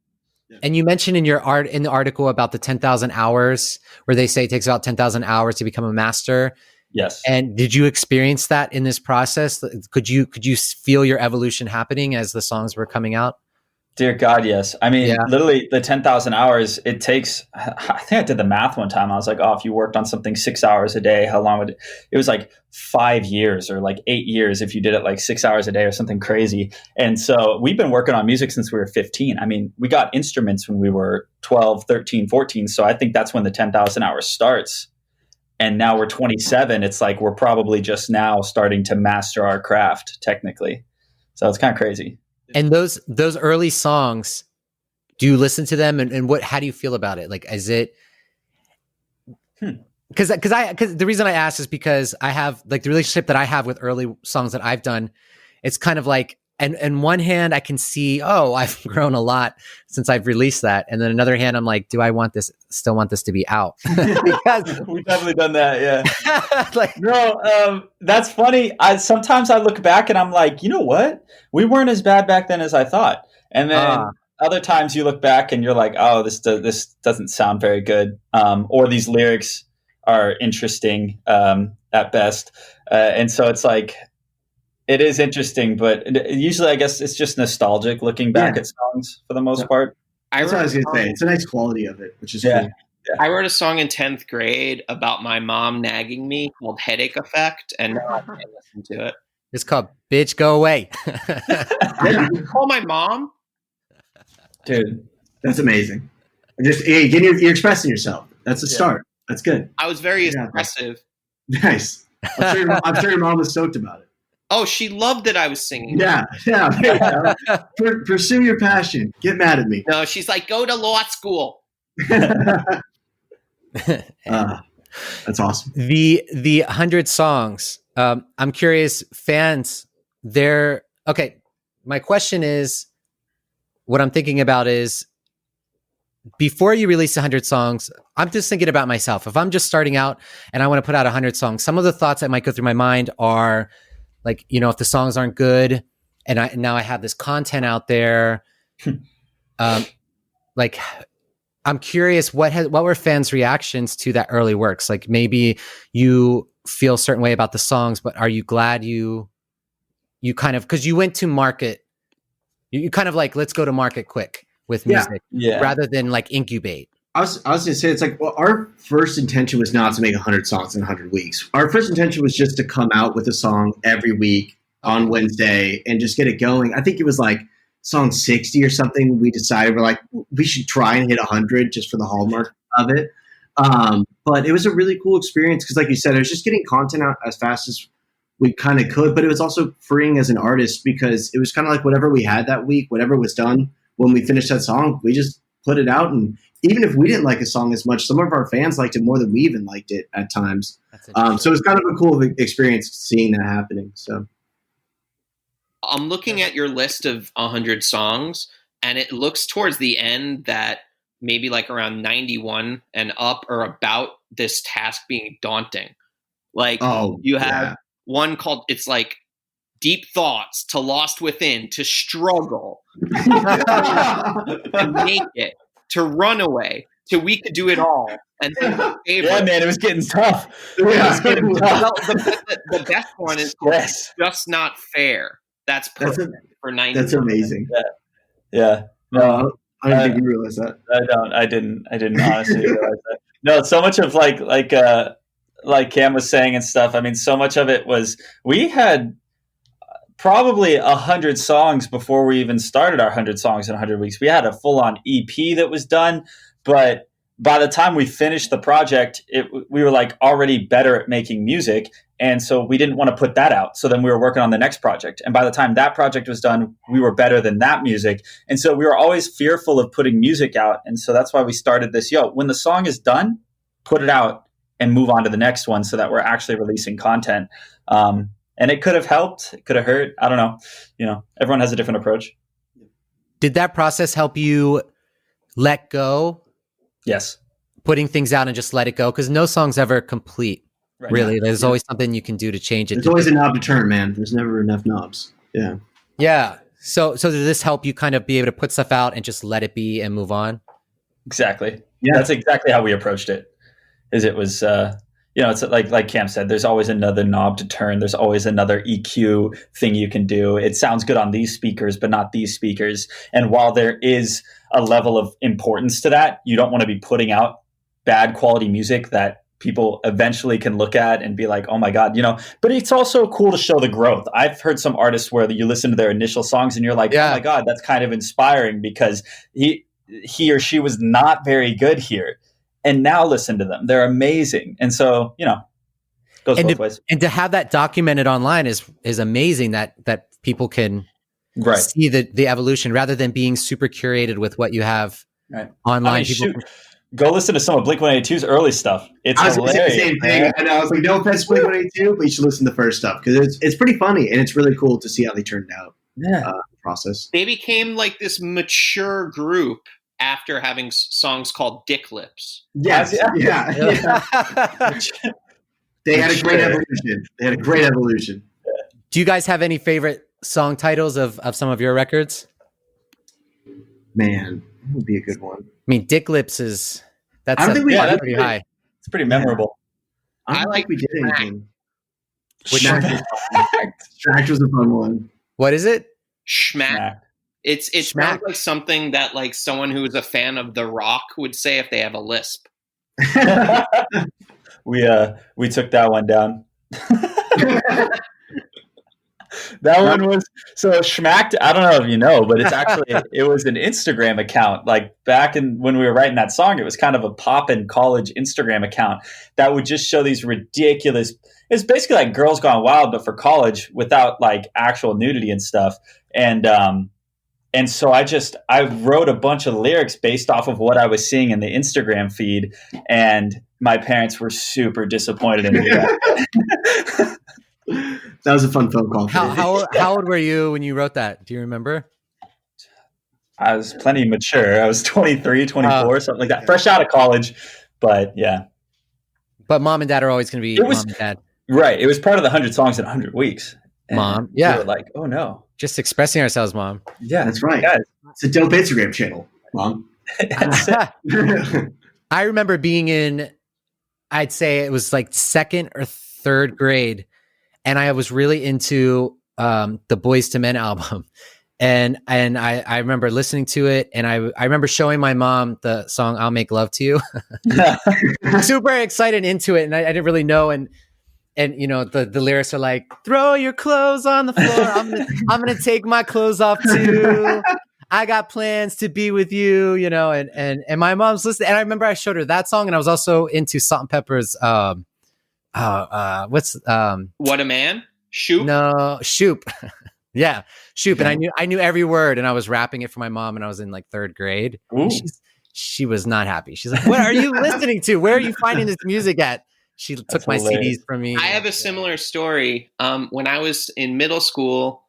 And you mentioned in the article about the 10,000 hours, where they say it takes about 10,000 hours to become a master. Yes. And did you experience that in this process? Could you feel your evolution happening as the songs were coming out? Dear God, yes. I mean, literally the 10,000 hours it takes. I think I did the math one time. I was like, if you worked on something 6 hours a day, how long would it was like 5 years or like 8 years if you did it like 6 hours a day or something crazy. And so we've been working on music since we were 15. I mean, we got instruments when we were 12, 13, 14. So I think that's when the 10,000 hours starts. And now we're 27. It's like we're probably just now starting to master our craft technically. So it's kind of crazy. And those early songs, do you listen to them and how do you feel about it? Like, is it, because the reason I asked is because I have like the relationship that I have with early songs that I've done. It's kind of like, and on one hand I can see, I've grown a lot since I've released that. And then another hand, I'm like, do I still want this to be out? Because we've definitely done that. Yeah. That's funny. Sometimes I look back and I'm like, you know what? We weren't as bad back then as I thought. And then other times you look back and you're like, this doesn't sound very good. Or these lyrics are interesting at best. And so it's like, it is interesting, but usually I guess it's just nostalgic looking back at songs for the most part. That's what I was going to say. It's a nice quality of it, which is cool. Yeah. I wrote a song in 10th grade about my mom nagging me called Headache Effect, and now I can't listen to it. It's called Bitch Go Away. Did you call my mom? Dude, that's amazing. You're expressing yourself. That's a start. That's good. I was very expressive. Nice. I'm sure your mom was stoked about it. Oh, she loved that I was singing. Yeah. Pursue your passion. Get mad at me. No, she's like, go to law school. That's awesome. The 100 songs. I'm curious, fans. My question is, what I'm thinking about is, before you release 100 songs, I'm just thinking about myself. If I'm just starting out and I want to put out 100 songs, some of the thoughts that might go through my mind are like, if the songs aren't good and now I have this content out there, like I'm curious, what were fans' reactions to that early works? Like maybe you feel a certain way about the songs, but are you glad you kind of, because you went to market, you kind of like, let's go to market quick with music rather than like incubate. I was going to say, it's like, well, our first intention was not to make 100 songs in 100 weeks. Our first intention was just to come out with a song every week on Wednesday and just get it going. I think it was like song 60 or something. We decided we're like, we should try and hit 100 just for the hallmark of it. But it was a really cool experience because, like you said, I was just getting content out as fast as we kind of could. But it was also freeing as an artist because it was kind of like whatever we had that week, whatever was done when we finished that song, we just put it out. And even if we didn't like a song as much, some of our fans liked it more than we even liked it at times. So it was kind of a cool experience seeing that happening. So I'm looking at your list of 100 songs, and it looks towards the end that maybe like around 91 and up are about this task being daunting. Like you have one called, it's like Deep Thoughts, to Lost Within, to Struggle, to Make It, to Runaway, to We Could Do It All. And then my favorite, Yeah, man, it was getting tough. It was getting tough. well, the best one is Just Not Fair. That's perfect for 90. That's amazing. Yeah. No, I don't think you realize that. I didn't honestly realize that. No, so much of like Cam was saying and stuff. I mean, so much of it was, we had probably 100 songs before we even started our 100 songs in 100 weeks. We had a full-on EP that was done, but by the time we finished the project, we were like already better at making music. And so we didn't want to put that out. So then we were working on the next project. And by the time that project was done, we were better than that music. And so we were always fearful of putting music out. And so that's why we started this, when the song is done, put it out and move on to the next one so that we're actually releasing content. And it could have helped. It could have hurt. I don't know. Everyone has a different approach. Did that process help you let go? Yes. Putting things out and just let it go? Because no song's ever complete. Right. Really, there's always something you can do to change it. There's always a knob to turn, man. There's never enough knobs. Yeah. Yeah. So did this help you kind of be able to put stuff out and just let it be and move on? Exactly. Yeah. That's exactly how we approached it. It was, it's like Cam said, there's always another knob to turn. There's always another EQ thing you can do. It sounds good on these speakers, but not these speakers. And while there is a level of importance to that, you don't want to be putting out bad quality music that people eventually can look at and be like, oh my God, but it's also cool to show the growth. I've heard some artists where you listen to their initial songs and you're like, oh my God, that's kind of inspiring because he or she was not very good here. And now listen to them. They're amazing. And so, goes both ways. And to have that documented online is amazing that people can see the evolution rather than being super curated with what you have online. Go listen to some of Blink-182's early stuff. It's hilarious. The same thing. And I was like, no offense, Blink-182, but you should listen to the first stuff because it's pretty funny and it's really cool to see how they turned out. Yeah. Process. They became like this mature group after having songs called Dick Lips. Yes. Yeah. They had a great evolution. Do you guys have any favorite song titles of some of your records? Man, that would be a good one. I mean, Dick Lips that's pretty high. It's pretty memorable. I like we did anything. Schmack was a fun one. What is it? Schmack. It sounds like something that like someone who is a fan of The Rock would say if they have a lisp. We took that one down. That one was Schmacked. I don't know if you know, but it was an Instagram account. Like back when we were writing that song, it was kind of a pop-in college Instagram account that would just show these ridiculous. It's basically like Girls Gone Wild, but for college without like actual nudity and stuff. And so I wrote a bunch of lyrics based off of what I was seeing in the Instagram feed, and my parents were super disappointed in me. That was a fun phone call. How old were you when you wrote that? Do you remember? I was plenty mature. I was 23, 24, something like that. Fresh out of college, but yeah. But mom and dad are always going to be mom and dad. Right. It was part of the 100 songs in 100 weeks. And Mom. Yeah. We were like, oh no. Just expressing ourselves, Mom. Yeah, that's right. Guys. It's a dope Instagram channel, Mom. I remember being in, I'd say it was like second or third grade, and I was really into the Boys to Men album. And I remember listening to it, and I remember showing my mom the song "I'll Make Love to You." Super excited into it, and I didn't really know. And you know the lyrics are like, "Throw your clothes on the floor. I'm gonna take my clothes off too. I got plans to be with you." You know, and my mom's listening. And I remember I showed her that song, and I was also into Salt and Pepper's. What's What a Man? Shoop? No, Shoop. Yeah, Shoop. And I knew every word, and I was rapping it for my mom, and I was in like third grade. She was not happy. She's like, "What are you listening to? Where are you finding this music at?" She took my CDs from me. I have a similar story. When I was in middle school,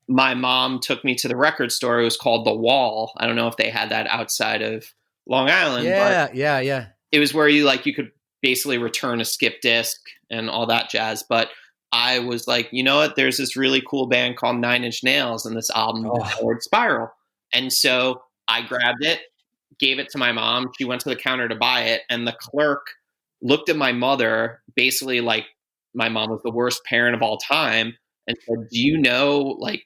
my mom took me to the record store. It was called The Wall. I don't know if they had that outside of Long Island. Yeah. It was where you could basically return a skip disc and all that jazz. But I was like, you know what? There's this really cool band called 9 Inch Nails, and this album is called Spiral. And so I grabbed it, gave it to my mom. She went to the counter to buy it, and the clerk looked at my mother, basically like my mom was the worst parent of all time, and said, "Do you know like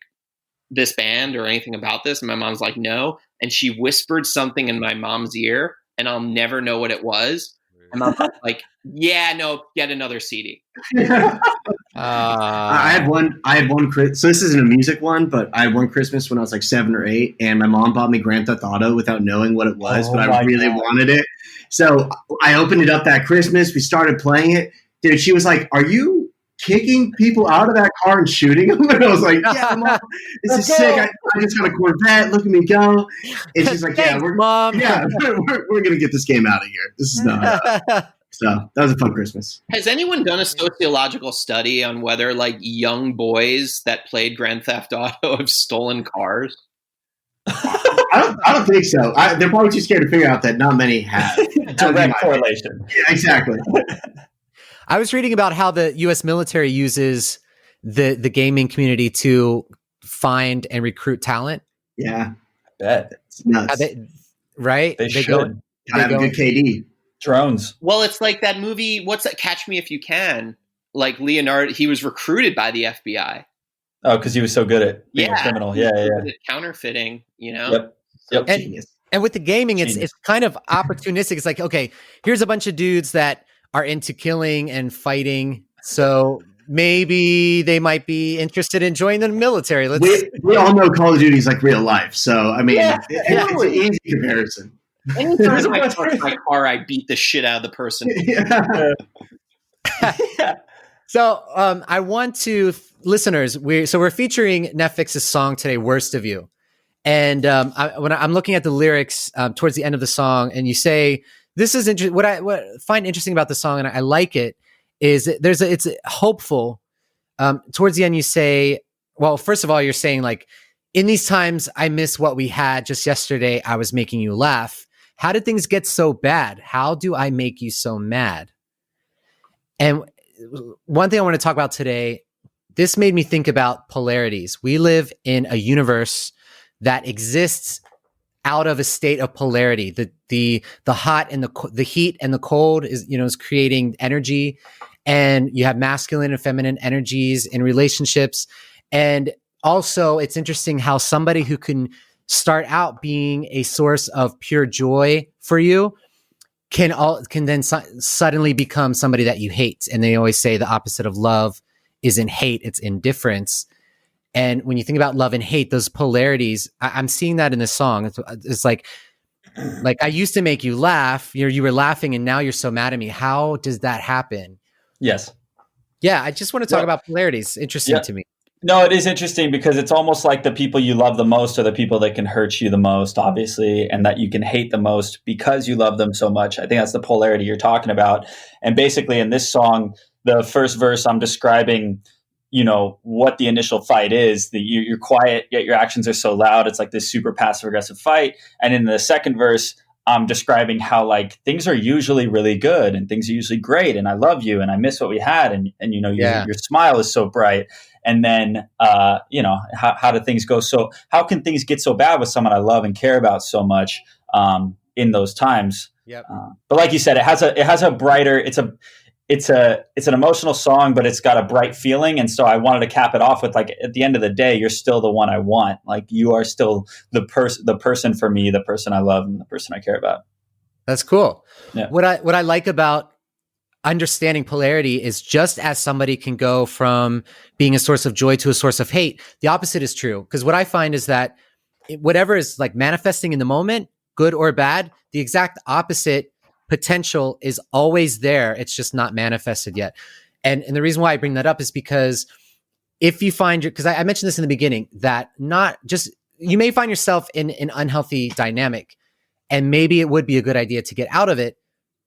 this band or anything about this?" And my mom's like, "No." And she whispered something in my mom's ear, and I'll never know what it was. And I'm like, "Yeah, no, get another CD." I had one. So this isn't a music one, but I had one Christmas when I was like 7 or 8, and my mom bought me Grand Theft Auto without knowing what it was, but I really wanted it. So I opened it up that Christmas. We started playing it. Dude, she was like, "Are you kicking people out of that car and shooting them?" And I was like, "Yeah, Mom, this is sick. I just got a Corvette. Look at me go." And she's like, Thanks, Mom. We're going to get this game out of here. This is not. So that was a fun Christmas. Has anyone done a sociological study on whether like young boys that played Grand Theft Auto have stolen cars? I don't think so. They're probably too scared to figure out that not many have. Direct correlation. Yeah, exactly. I was reading about how the U.S. military uses the gaming community to find and recruit talent. Yeah, I bet. It's nuts. Right? They should. Have a good KD. Drones. Well, it's like that movie. What's that? Catch Me If You Can. Like Leonardo, he was recruited by the FBI. Oh, because he was so good at being a criminal. Yeah. Counterfeiting, you know? Yep. And with the gaming, it's kind of opportunistic. It's like, okay, here's a bunch of dudes that are into killing and fighting. So maybe they might be interested in joining the military. We all know Call of Duty is like real life. So, I mean, it's an easy comparison. Anytime I touch my car, I beat the shit out of the person. So I want to, listeners, we're featuring Neffex's song today, Worst of You. And when I'm looking at the lyrics towards the end of the song, and you say, this is interesting. What I find interesting about the song, and I like it, is it's hopeful. Towards the end, you say, well, first of all, you're saying like, in these times, I miss what we had. Just yesterday, I was making you laugh. How did things get so bad? How do I make you so mad? And one thing I want to talk about today, this made me think about polarities. We live in a universe that exists out of a state of polarity. The hot and the heat and the cold is creating energy, and you have masculine and feminine energies in relationships. And also, it's interesting how somebody who can start out being a source of pure joy for you can then suddenly become somebody that you hate. And they always say the opposite of love isn't hate, it's indifference. And when you think about love and hate, those polarities, I'm seeing that in this song. It's like I used to make you laugh. You were laughing, and now you're so mad at me. How does that happen? Yes. Yeah, I just want to talk about polarities. Interesting to me. No, it is interesting because it's almost like the people you love the most are the people that can hurt you the most, obviously, and that you can hate the most because you love them so much. I think that's the polarity you're talking about. And basically in this song, the first verse, I'm describing, what the initial fight is. You're quiet, yet your actions are so loud. It's like this super passive aggressive fight. And in the second verse, I'm describing how like things are usually really good and things are usually great. And I love you and I miss what we had. And your smile is so bright. And then, how do things go? So how can things get so bad with someone I love and care about so much? in those times. Yep. But like you said, it has a brighter. It's an emotional song, but it's got a bright feeling. And so I wanted to cap it off with, like, at the end of the day, you're still the one I want. Like, you are still the person for me, the person I love, and the person I care about. That's cool. Yeah. What I like about understanding polarity is, just as somebody can go from being a source of joy to a source of hate, the opposite is true. Because what I find is that whatever is like manifesting in the moment, good or bad, the exact opposite potential is always there. It's just not manifested yet. And the reason why I bring that up is because if you find because I mentioned this in the beginning, that not just, you may find yourself in an unhealthy dynamic, and maybe it would be a good idea to get out of it,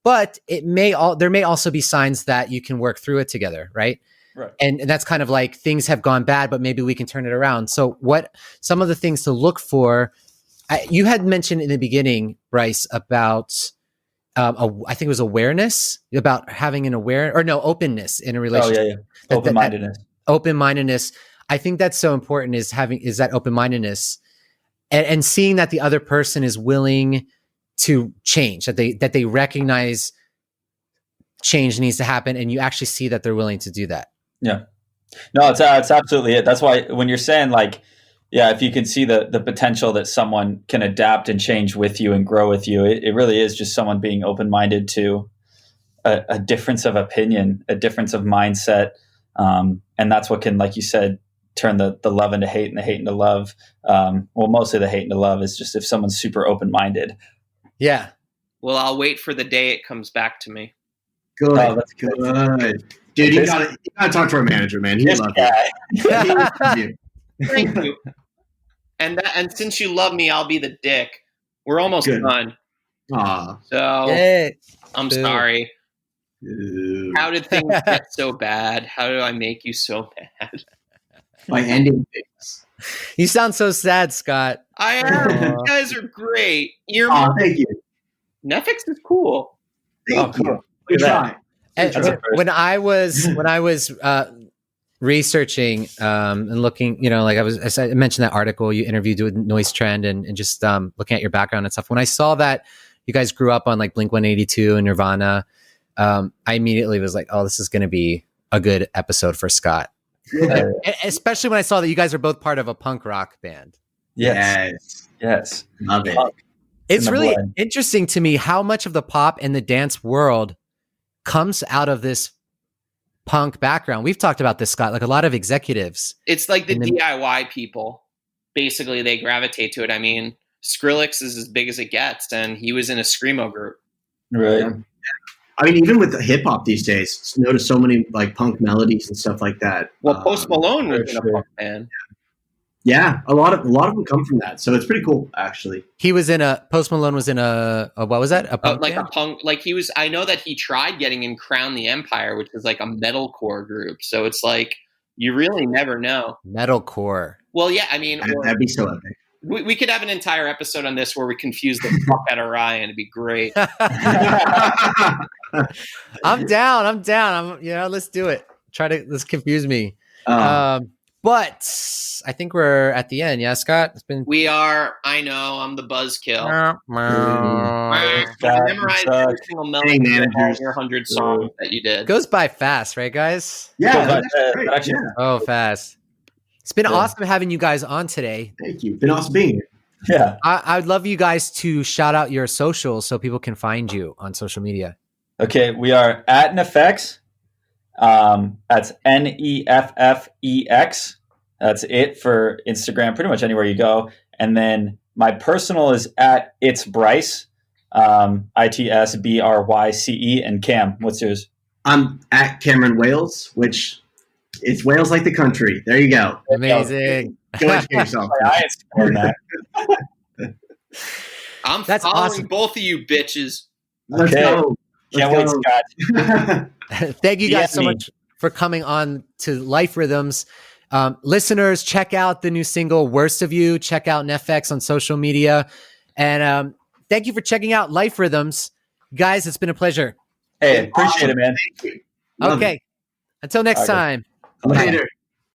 but there may also be signs that you can work through it together. Right. Right. And that's kind of like, things have gone bad, but maybe we can turn it around. So what some of the things to look for, you had mentioned in the beginning, Bryce, about I think it was awareness, about having an openness in a relationship. Oh, yeah. Open-mindedness. Open-mindedness. I think that's so important, is that open-mindedness and seeing that the other person is willing to change, that they recognize change needs to happen, and you actually see that they're willing to do that. Yeah. No, it's absolutely it. That's why when you're saying, like, yeah, if you can see the potential that someone can adapt and change with you and grow with you, it really is just someone being open-minded to a difference of opinion, a difference of mindset. And that's what can, like you said, turn the love into hate and the hate into love. Well, mostly the hate into love is just if someone's super open-minded. Yeah. Well, I'll wait for the day it comes back to me. Good. Oh, that's good. Dude, you gotta talk to our manager, man. He This loves guy. you. Thank you. And since you love me, I'll be the dick. We're almost Good. done. Aw. So Yay. I'm Boo. sorry. Dude. How did things get so bad? How do I make you so mad? By ending things. You sound so sad, Scott. I am. Aw. You guys are great. Oh, thank you. Neffex is cool. Thank cool. you. Good Look at try. And That's a first. when I was researching and looking, as I mentioned that article you interviewed with Noise Trend and just looking at your background and stuff. When I saw that you guys grew up on like Blink-182 and Nirvana, I immediately was like, oh, this is going to be a good episode for Scott. Yeah. Especially when I saw that you guys are both part of a punk rock band. Yes. Love it. It's the really blood. interesting to me how much of the pop and the dance world comes out of this punk background. We've talked about this, Scott, like a lot of executives. It's like the And then- DIY people. Basically, they gravitate to it. I mean, Skrillex is as big as it gets, and he was in a screamo group. Right. Yeah. I mean, even with the hip hop these days, notice so many like punk melodies and stuff like that. Well, Post Malone was in a sure. punk band. Yeah, a lot of them come from that, so it's pretty cool, actually. Post Malone was in a what was that? A punk Like band? a punk, like he was. I know that he tried getting in Crown the Empire, which is like a metalcore group. So it's like you really never know. Metalcore. Well, yeah, I mean, That'd be so epic. we could have an entire episode on this where we confuse the fuck out of Ryan. It'd be great. I'm down. Let's do it. Let's confuse me. But I think we're at the end. Yeah, Scott? It's been. We are. I know. I'm the buzzkill. I Scott, memorized suck. every single melody Hey, of all managers. your 100 songs that you did. Goes by fast, right, guys? Yeah, But, that's great. actually- Yeah, Oh, fast. It's been Yeah. awesome having you guys on today. thank you. Been awesome being here. Yeah. I'd love you guys to shout out your socials so people can find you on social media. Okay, we are at Neffex. That's Neffex. That's it for Instagram, pretty much anywhere you go. And then my personal is at It's Bryce, ITSBRYCE. And Cam, what's yours? I'm at Cameron Wales, which it's Wales like the country. There you go. Amazing. Go educate yourself. I ain't supporting that. I'm That's following awesome. both of you bitches. Let's Okay. go. Can't wait, Scott. Thank you guys DM so me. much for coming on to Life Rhythms. Listeners, check out the new single, Worst of You. Check out Neffex on social media. And thank you for checking out Life Rhythms. Guys, it's been a pleasure. Hey, appreciate it, man. Thank you. Love Okay. Until next Okay. time. it. Later.